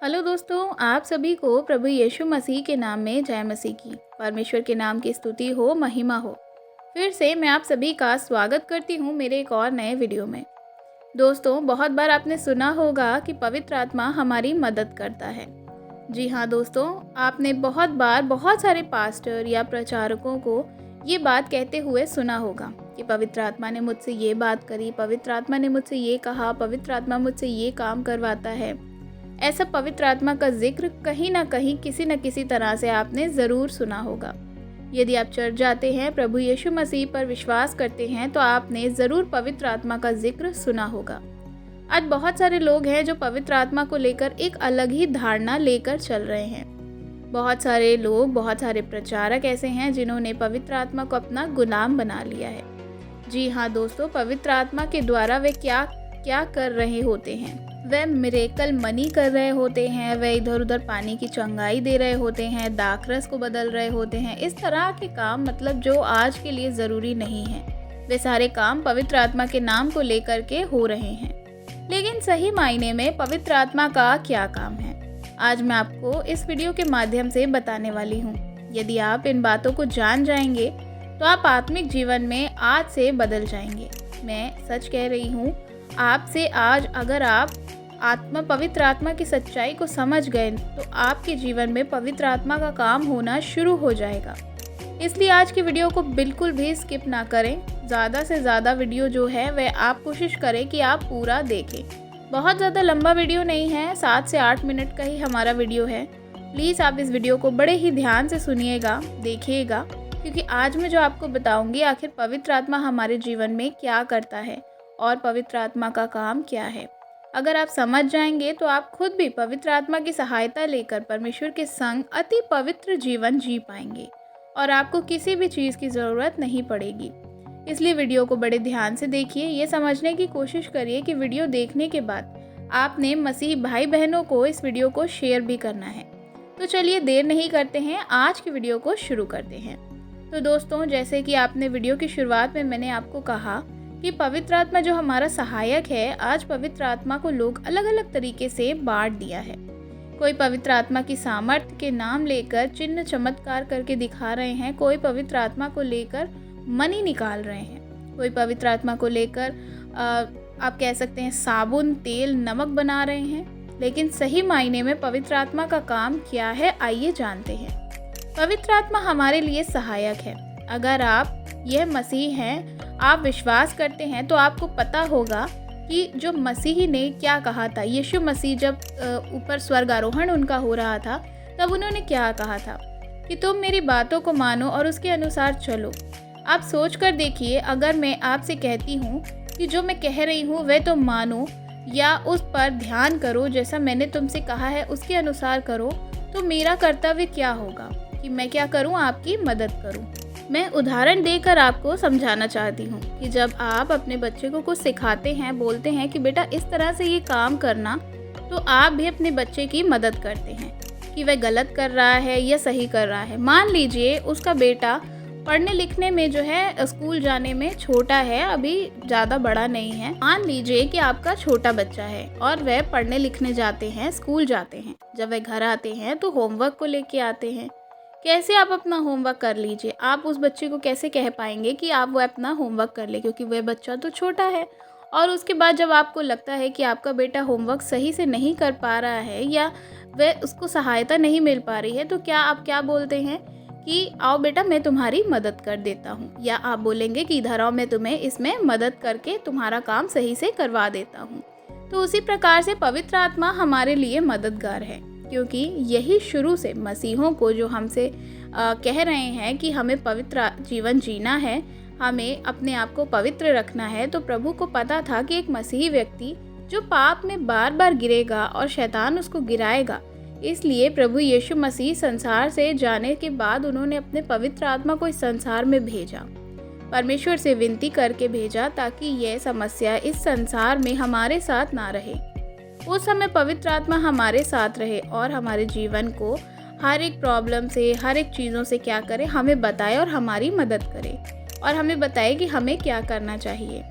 Hello दोस्तों, आप सभी को प्रभु यीशु मसीह के नाम में जय मसीह की। परमेश्वर के नाम की स्तुति हो, महिमा हो। फिर से मैं आप सभी का स्वागत करती हूँ मेरे एक और नए वीडियो में। दोस्तों, बहुत बार आपने सुना होगा कि पवित्र आत्मा हमारी मदद करता है। जी हाँ दोस्तों, आपने बहुत बार बहुत सारे पास्टर या प्रचारकों को ये बात कहते हुए सुना होगा कि पवित्र आत्मा ने मुझसे ये बात करी, पवित्र आत्मा ने मुझसे ये कहा, पवित्र आत्मा मुझसे ये काम करवाता है। ऐसा पवित्र आत्मा का जिक्र कहीं ना कहीं किसी न किसी तरह से आपने ज़रूर सुना होगा। यदि आप चर्च जाते हैं, प्रभु यीशु मसीह पर विश्वास करते हैं, तो आपने ज़रूर पवित्र आत्मा का जिक्र सुना होगा। आज बहुत सारे लोग हैं जो पवित्र आत्मा को लेकर एक अलग ही धारणा लेकर चल रहे हैं। बहुत सारे लोग, बहुत सारे प्रचारक ऐसे हैं जिन्होंने पवित्र आत्मा को अपना गुलाम बना लिया है। जी हाँ दोस्तों, पवित्र आत्मा के द्वारा वे क्या क्या कर रहे होते हैं। वह मिरेकल मनी कर रहे होते हैं, वह इधर उधर पानी की चंगाई दे रहे होते हैं, दाखरस को बदल रहे होते हैं। इस तरह के काम मतलब जो आज के लिए ज़रूरी नहीं है, वे सारे काम पवित्र आत्मा के नाम को लेकर के हो रहे हैं। लेकिन सही मायने में पवित्र आत्मा का क्या काम है, आज मैं आपको इस वीडियो के माध्यम से बताने वाली हूँ। यदि आप इन बातों को जान जाएंगे तो आप आत्मिक जीवन में आज से बदल जाएंगे। मैं सच कह रही हूँ, आपसे आज अगर आप पवित्र आत्मा की सच्चाई को समझ गए तो आपके जीवन में पवित्र आत्मा का काम होना शुरू हो जाएगा। इसलिए आज की वीडियो को बिल्कुल भी स्किप ना करें। ज़्यादा से ज़्यादा वीडियो जो है वह आप कोशिश करें कि आप पूरा देखें। बहुत ज़्यादा लंबा वीडियो नहीं है, 7 से 8 मिनट का ही हमारा वीडियो है। प्लीज़ आप इस वीडियो को बड़े ही ध्यान से सुनिएगा, देखिएगा, क्योंकि आज मैं जो आपको बताऊँगी आखिर पवित्र आत्मा हमारे जीवन में क्या करता है और पवित्र आत्मा का काम क्या है। अगर आप समझ जाएंगे तो आप खुद भी पवित्र आत्मा की सहायता लेकर परमेश्वर के संग अति पवित्र जीवन जी पाएंगे और आपको किसी भी चीज़ की ज़रूरत नहीं पड़ेगी। इसलिए वीडियो को बड़े ध्यान से देखिए। ये समझने की कोशिश करिए कि वीडियो देखने के बाद आपने मसीही भाई बहनों को इस वीडियो को शेयर भी करना है। तो चलिए देर नहीं करते हैं, आज की वीडियो को शुरू करते हैं। तो दोस्तों, जैसे कि आपने वीडियो की शुरुआत में मैंने आपको कहा कि पवित्र आत्मा जो हमारा सहायक है, आज पवित्र आत्मा को लोग अलग अलग तरीके से बांट दिया है। कोई पवित्र आत्मा की सामर्थ्य के नाम लेकर चिन्ह चमत्कार करके दिखा रहे हैं, कोई पवित्र आत्मा को लेकर मनी निकाल रहे हैं, कोई पवित्र आत्मा को लेकर आप कह सकते हैं साबुन, तेल, नमक बना रहे हैं। लेकिन सही मायने में पवित्र आत्मा का काम क्या है, आइए जानते हैं। पवित्र आत्मा हमारे लिए सहायक है। अगर आप यह मसीह हैं, आप विश्वास करते हैं, तो आपको पता होगा कि जो मसीह ने क्या कहा था। यीशु मसीह जब ऊपर स्वर्गारोहण उनका हो रहा था, तब उन्होंने क्या कहा था कि तुम मेरी बातों को मानो और उसके अनुसार चलो। आप सोच कर देखिए, अगर मैं आपसे कहती हूँ कि जो मैं कह रही हूँ वह तुम मानो या उस पर ध्यान करो, जैसा मैंने तुमसे कहा है उसके अनुसार करो, तो मेरा कर्तव्य क्या होगा कि मैं क्या करूँ, आपकी मदद करूँ। मैं उदाहरण देकर आपको समझाना चाहती हूँ कि जब आप अपने बच्चे को कुछ सिखाते हैं, बोलते हैं कि बेटा इस तरह से ये काम करना, तो आप भी अपने बच्चे की मदद करते हैं कि वह गलत कर रहा है या सही कर रहा है। मान लीजिए उसका बेटा पढ़ने लिखने में जो है, स्कूल जाने में छोटा है, अभी ज़्यादा बड़ा नहीं है। मान लीजिए कि आपका छोटा बच्चा है और वह पढ़ने लिखने जाते हैं, स्कूल जाते हैं। जब वह घर आते हैं तो होमवर्क को लेके आते हैं। कैसे आप अपना होमवर्क कर लीजिए, आप उस बच्चे को कैसे कह पाएंगे कि आप वो अपना होमवर्क कर ले, क्योंकि वह बच्चा तो छोटा है। और उसके बाद जब आपको लगता है कि आपका बेटा होमवर्क सही से नहीं कर पा रहा है या वह उसको सहायता नहीं मिल पा रही है, तो आप क्या बोलते हैं कि आओ बेटा मैं तुम्हारी मदद कर देता हूँ, या आप बोलेंगे कि इधर आओ मैं तुम्हें इसमें मदद करके तुम्हारा काम सही से करवा देता हूँ। तो उसी प्रकार से पवित्र आत्मा हमारे लिए मददगार है, क्योंकि यही शुरू से मसीहों को जो हमसे कह रहे हैं कि हमें पवित्र जीवन जीना है, हमें अपने आप को पवित्र रखना है। तो प्रभु को पता था कि एक मसीही व्यक्ति जो पाप में बार बार गिरेगा और शैतान उसको गिराएगा, इसलिए प्रभु यीशु मसीह संसार से जाने के बाद उन्होंने अपने पवित्र आत्मा को इस संसार में भेजा, परमेश्वर से विनती करके भेजा, ताकि यह समस्या इस संसार में हमारे साथ ना रहे। उस समय पवित्र आत्मा हमारे साथ रहे और हमारे जीवन को हर एक प्रॉब्लम से, हर एक चीज़ों से क्या करे, हमें बताए और हमारी मदद करे और हमें बताए कि हमें क्या करना चाहिए।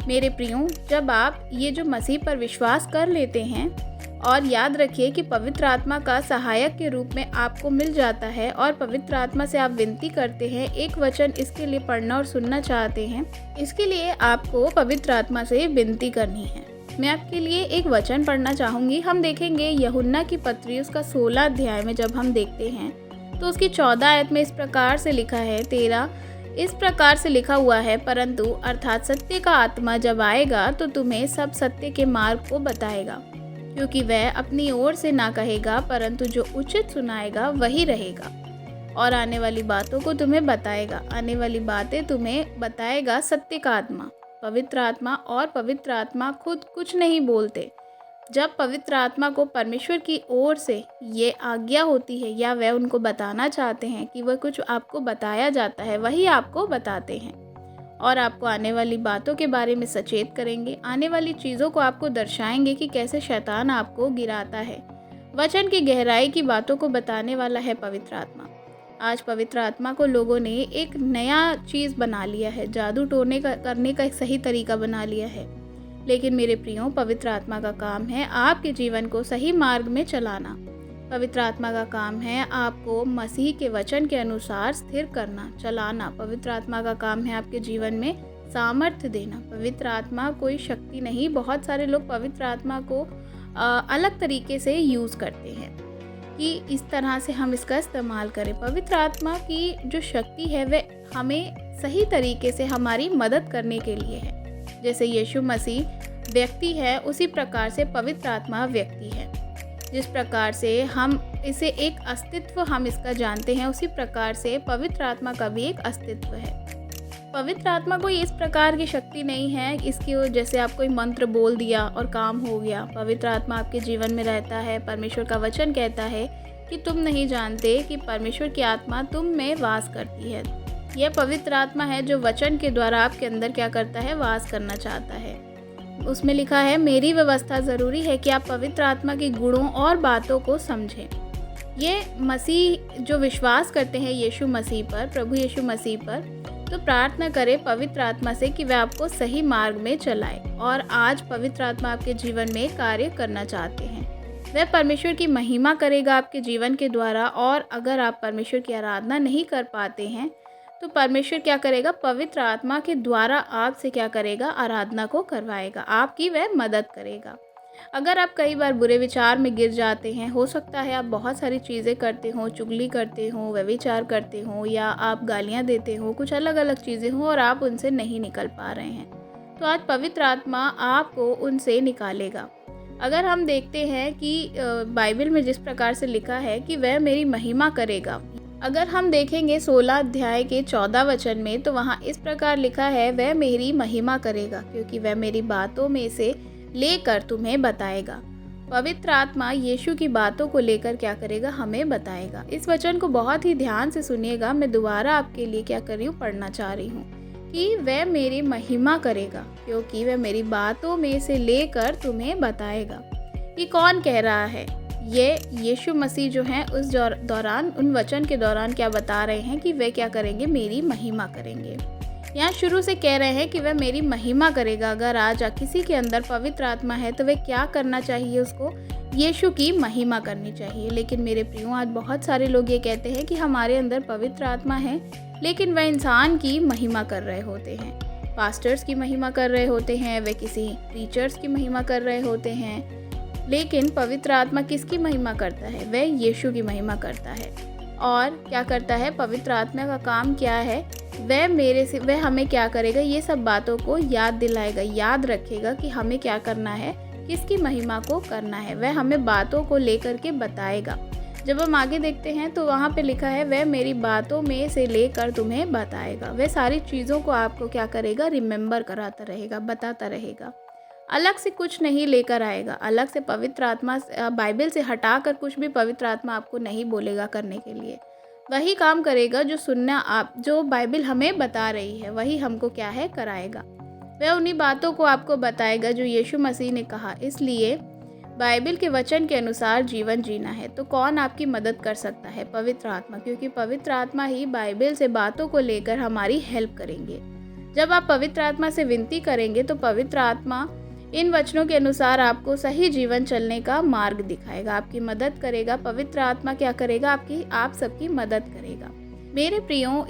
मेरे प्रियो, जब आप ये जो मसीह पर विश्वास कर लेते हैं और याद रखिए कि पवित्र आत्मा का सहायक के रूप में आपको मिल जाता है और पवित्र आत्मा से आप विनती करते हैं, एक वचन इसके लिए पढ़ना और सुनना चाहते हैं, इसके लिए आपको पवित्र आत्मा से विनती करनी है। मैं आपके लिए एक वचन पढ़ना चाहूँगी। हम देखेंगे यूहन्ना की पत्री उसका 16 अध्याय में जब हम देखते हैं तो उसकी 14 आयत में इस प्रकार से लिखा है, 13 इस प्रकार से लिखा हुआ है, परंतु अर्थात सत्य का आत्मा जब आएगा तो तुम्हें सब सत्य के मार्ग को बताएगा, क्योंकि वह अपनी ओर से ना कहेगा, परंतु जो उचित सुनाएगा वही रहेगा और आने वाली बातों को तुम्हें बताएगा। आने वाली बातें तुम्हें बताएगा सत्य का आत्मा, पवित्र आत्मा। और पवित्र आत्मा खुद कुछ नहीं बोलते। जब पवित्र आत्मा को परमेश्वर की ओर से ये आज्ञा होती है या वह उनको बताना चाहते हैं कि वह कुछ आपको बताया जाता है, वही आपको बताते हैं और आपको आने वाली बातों के बारे में सचेत करेंगे। आने वाली चीज़ों को आपको दर्शाएंगे कि कैसे शैतान आपको गिराता है। वचन की गहराई की बातों को बताने वाला है पवित्र आत्मा। आज पवित्र आत्मा को लोगों ने एक नया चीज़ बना लिया है, जादू टोने का करने का एक सही तरीका बना लिया है। लेकिन मेरे प्रियो, पवित्र आत्मा का काम है आपके जीवन को सही मार्ग में चलाना। पवित्र आत्मा का काम है आपको मसीह के वचन के अनुसार स्थिर करना, चलाना। पवित्र आत्मा का काम है आपके जीवन में सामर्थ्य देना। पवित्र आत्मा कोई शक्ति नहीं। बहुत सारे लोग पवित्र आत्मा को अलग तरीके से यूज़ करते हैं कि इस तरह से हम इसका इस्तेमाल करें। पवित्र आत्मा की जो शक्ति है वह हमें सही तरीके से हमारी मदद करने के लिए है। जैसे यीशु मसीह व्यक्ति है, उसी प्रकार से पवित्र आत्मा व्यक्ति है। जिस प्रकार से हम इसे एक अस्तित्व हम इसका जानते हैं, उसी प्रकार से पवित्र आत्मा का भी एक अस्तित्व है। पवित्र आत्मा कोई इस प्रकार की शक्ति नहीं है इसकी जैसे आप कोई मंत्र बोल दिया और काम हो गया। पवित्र आत्मा आपके जीवन में रहता है। परमेश्वर का वचन कहता है कि तुम नहीं जानते कि परमेश्वर की आत्मा तुम में वास करती है। यह पवित्र आत्मा है जो वचन के द्वारा आपके अंदर क्या करता है, वास करना चाहता है। उसमें लिखा है, मेरी व्यवस्था ज़रूरी है कि आप पवित्र आत्मा के गुणों और बातों को समझें। ये मसीह जो विश्वास करते हैं यीशु मसीह पर, प्रभु यीशु मसीह पर, तो प्रार्थना करें पवित्र आत्मा से कि वह आपको सही मार्ग में चलाए। और आज पवित्र आत्मा आपके जीवन में कार्य करना चाहते हैं। वह परमेश्वर की महिमा करेगा आपके जीवन के द्वारा। और अगर आप परमेश्वर की आराधना नहीं कर पाते हैं तो परमेश्वर क्या करेगा, पवित्र आत्मा के द्वारा आपसे क्या करेगा, आराधना को करवाएगा, आपकी वह मदद करेगा। अगर आप कई बार बुरे विचार में गिर जाते हैं, हो सकता है आप बहुत सारी चीज़ें करते हो, चुगली करते हो, व्यभिचार करते हो, या आप गालियां देते हो, कुछ अलग अलग चीज़ें हो और आप उनसे नहीं निकल पा रहे हैं, तो आज पवित्र आत्मा आपको उनसे निकालेगा। अगर हम देखते हैं कि बाइबल में जिस प्रकार से लिखा है कि वह मेरी महिमा करेगा, अगर हम देखेंगे 16 अध्याय के 14 वचन में, तो वहाँ इस प्रकार लिखा है, वह मेरी महिमा करेगा क्योंकि वह मेरी बातों में से लेकर तुम्हें बताएगा। पवित्र आत्मा यीशु की बातों को लेकर क्या करेगा, हमें बताएगा। इस वचन को बहुत ही ध्यान से सुनिएगा। मैं दोबारा आपके लिए क्या कर रही हूँ, पढ़ना चाह रही हूँ कि वह मेरी महिमा करेगा क्योंकि वह मेरी बातों में से लेकर तुम्हें बताएगा। ये कौन कह रहा है? ये यीशु मसीह जो हैं उस दौरान, उन वचन के दौरान क्या बता रहे हैं कि वे क्या करेंगे, मेरी महिमा करेंगे। यहाँ शुरू से कह रहे हैं कि वह मेरी महिमा करेगा। अगर आज किसी के अंदर पवित्र आत्मा है तो वह क्या करना चाहिए, उसको यीशु की महिमा करनी चाहिए। लेकिन मेरे प्रियो, आज बहुत सारे लोग ये कहते हैं कि हमारे अंदर पवित्र आत्मा है, लेकिन वह इंसान की महिमा कर रहे होते हैं, पास्टर्स की महिमा कर रहे होते हैं, वे किसी टीचर्स की महिमा कर रहे होते हैं। लेकिन पवित्र आत्मा किसकी महिमा करता है? वह यीशु की महिमा करता है। और क्या करता है पवित्र आत्मा का काम क्या है? वह हमें क्या करेगा, ये सब बातों को याद दिलाएगा, याद रखेगा कि हमें क्या करना है, किसकी महिमा को करना है। वह हमें बातों को लेकर के बताएगा। जब हम आगे देखते हैं तो वहाँ पे लिखा है, वह मेरी बातों में से लेकर तुम्हें बताएगा। वह सारी चीज़ों को आपको क्या करेगा, रिमेंबर कराता रहेगा, बताता रहेगा। अलग से कुछ नहीं लेकर आएगा। अलग से पवित्र आत्मा बाइबल से हटाकर कुछ भी पवित्र आत्मा आपको नहीं बोलेगा करने के लिए। वही काम करेगा जो बाइबल हमें बता रही है, वही हमको क्या है, कराएगा। वह उन्हीं बातों को आपको बताएगा जो यीशु मसीह ने कहा। इसलिए बाइबल के वचन के अनुसार जीवन जीना है तो कौन आपकी मदद कर सकता है? पवित्र आत्मा, क्योंकि पवित्र आत्मा ही बाइबल से बातों को लेकर हमारी हेल्प करेंगे। जब आप पवित्र आत्मा से विनती करेंगे तो पवित्र आत्मा इन वचनों के अनुसार आपको सही जीवन चलने का मार्ग दिखाएगा, आपकी मदद करेगा। पवित्र आत्मा क्या करेगा? आप सबकी मदद करेगा। मेरे प्रियो,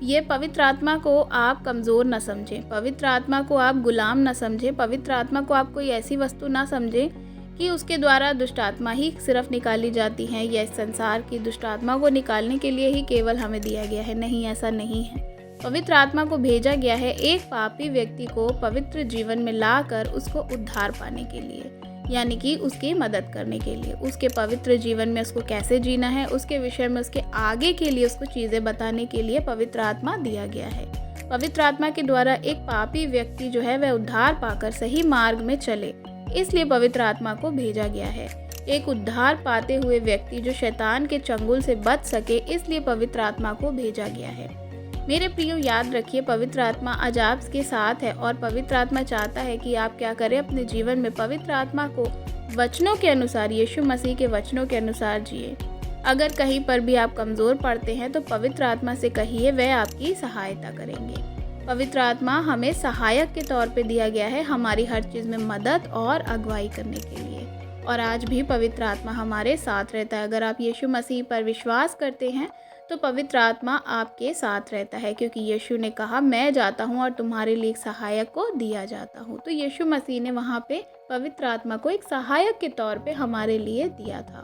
ये पवित्र आत्मा को आप कमज़ोर न समझें, पवित्र आत्मा को आप गुलाम न समझें, पवित्र आत्मा को आप कोई ऐसी वस्तु ना समझें कि उसके द्वारा दुष्ट आत्मा ही सिर्फ निकाली जाती हैं या इस संसार की दुष्ट आत्मा को निकालने के लिए ही केवल हमें दिया गया है। नहीं, ऐसा नहीं है। पवित्र आत्मा को भेजा गया है एक पापी व्यक्ति को पवित्र जीवन में लाकर उसको उद्धार पाने के लिए, यानी कि उसकी मदद करने के लिए, उसके पवित्र जीवन में उसको कैसे जीना है उसके विषय में उसके आगे के लिए उसको चीज़ें बताने के लिए पवित्र आत्मा दिया गया है। पवित्र आत्मा के द्वारा एक पापी व्यक्ति जो है वह उद्धार पाकर सही मार्ग में चले, इसलिए पवित्र आत्मा को भेजा गया है। एक उद्धार पाते हुए व्यक्ति जो शैतान के चंगुल से बच सके, इसलिए पवित्र आत्मा को भेजा गया है। मेरे प्रियो, याद रखिए, पवित्र आत्मा आज आपके साथ है और पवित्र आत्मा चाहता है कि आप क्या करें, अपने जीवन में पवित्र आत्मा को वचनों के अनुसार, यीशु मसीह के वचनों के अनुसार जिए। अगर कहीं पर भी आप कमज़ोर पड़ते हैं तो पवित्र आत्मा से कहिए, वह आपकी सहायता करेंगे। पवित्र आत्मा हमें सहायक के तौर पे दिया गया है, हमारी हर चीज़ में मदद और अगुवाई करने के लिए। और आज भी पवित्र आत्मा हमारे साथ रहता है। अगर आप यीशु मसीह पर विश्वास करते हैं तो पवित्र आत्मा आपके साथ रहता है, क्योंकि यीशु ने कहा, मैं जाता हूँ और तुम्हारे लिए एक सहायक को दिया जाता हूँ। तो यीशु मसीह ने वहाँ पे पवित्र आत्मा को एक सहायक के तौर पे हमारे लिए दिया था।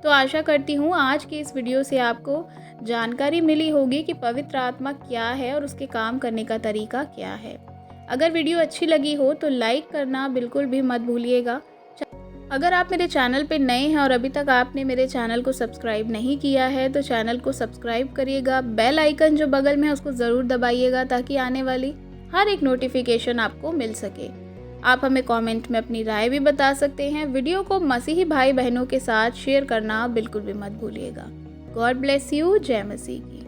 तो आशा करती हूँ आज की इस वीडियो से आपको जानकारी मिली होगी कि पवित्र आत्मा क्या है और उसके काम करने का तरीका क्या है। अगर वीडियो अच्छी लगी हो तो लाइक करना बिल्कुल भी मत भूलिएगा। अगर आप मेरे चैनल पे नए हैं और अभी तक आपने मेरे चैनल को सब्सक्राइब नहीं किया है तो चैनल को सब्सक्राइब करिएगा। बेल आइकन जो बगल में है उसको ज़रूर दबाइएगा ताकि आने वाली हर एक नोटिफिकेशन आपको मिल सके। आप हमें कमेंट में अपनी राय भी बता सकते हैं। वीडियो को मसीही भाई बहनों के साथ शेयर करना बिल्कुल भी मत भूलिएगा। God bless you. जय मसीह की।